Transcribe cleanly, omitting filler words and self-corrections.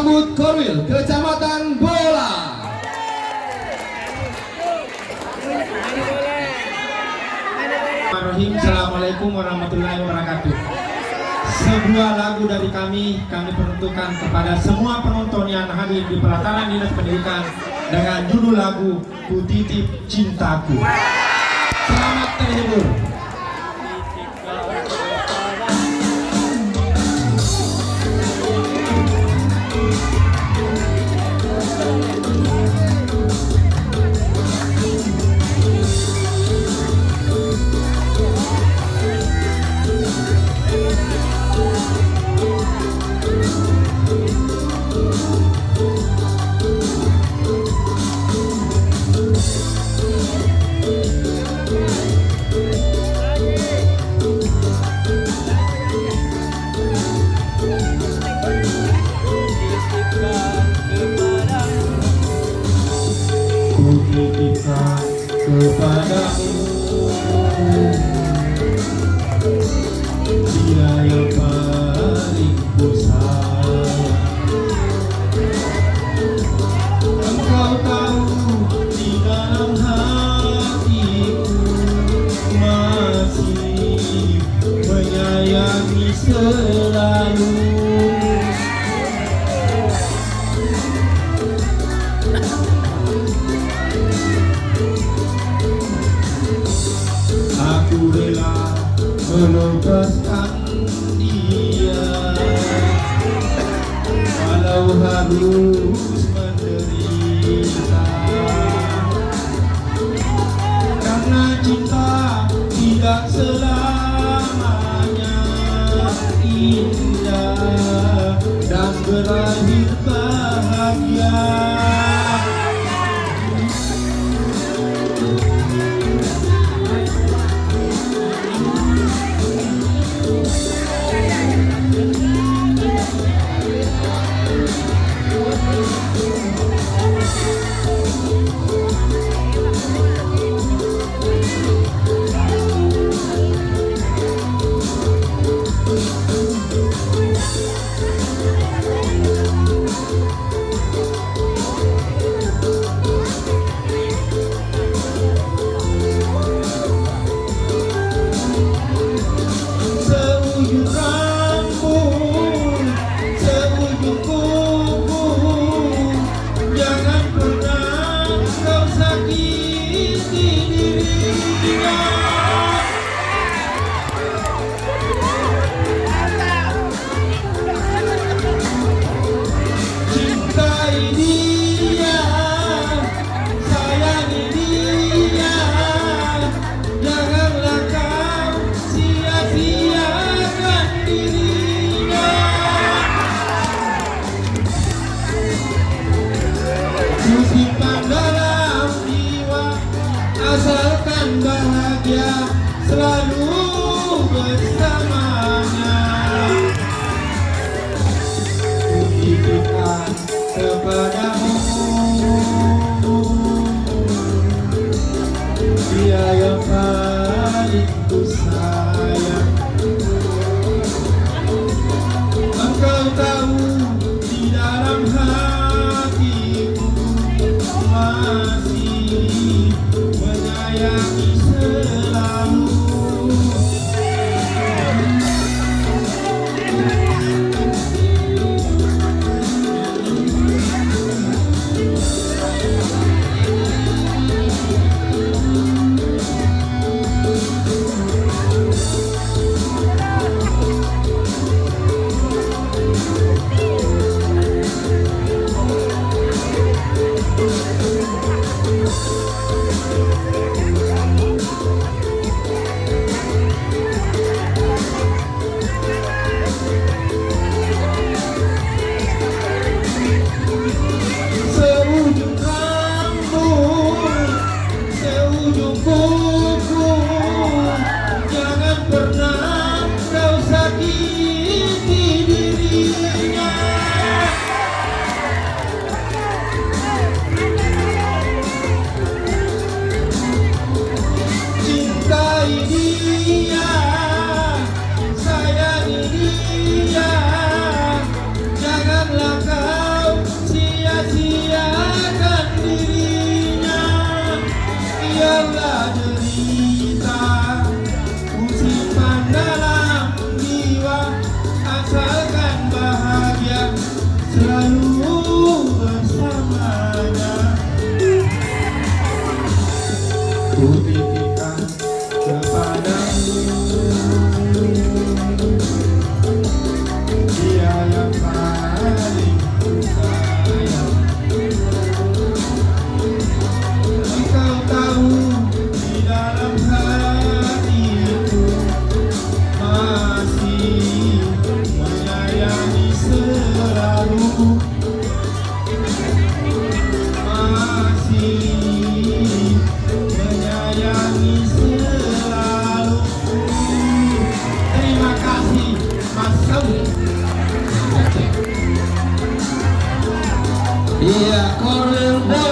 Mahmud Korwil, Kecamatan Bola. Assalamualaikum warahmatullahi wabarakatuh. Sebuah lagu dari kami peruntukkan kepada semua penonton yang hadir di pelataran Dinas Pendidikan dengan judul lagu Ku Titip Cintaku. Selamat terhibur. Kutitipkan kepadamu Dia yang paling ku sayang. Engkau tahu di dalam hatiku masih menyayangi selalu. Aku rela melepaskan dia walau harus menderita, karena cinta tidak selamanya indah dan berakhir bahagia. Simpan dalam jiwa, asalkan bahagia selalu bersamanya. Kutitipkan kepadamu Dia yang paling ku sayang. Engkau tahu di dalam hatiku masih menyayangi selalu. selalu bersamanya. Ku titipkan kepadamu dia yang paling ku sayang. Engkau tahu di dalam hatiku masih menyayangi selalu, masih menyayangi selalu. Terima kasih Mas Sawi. Iya, Korwil Boy.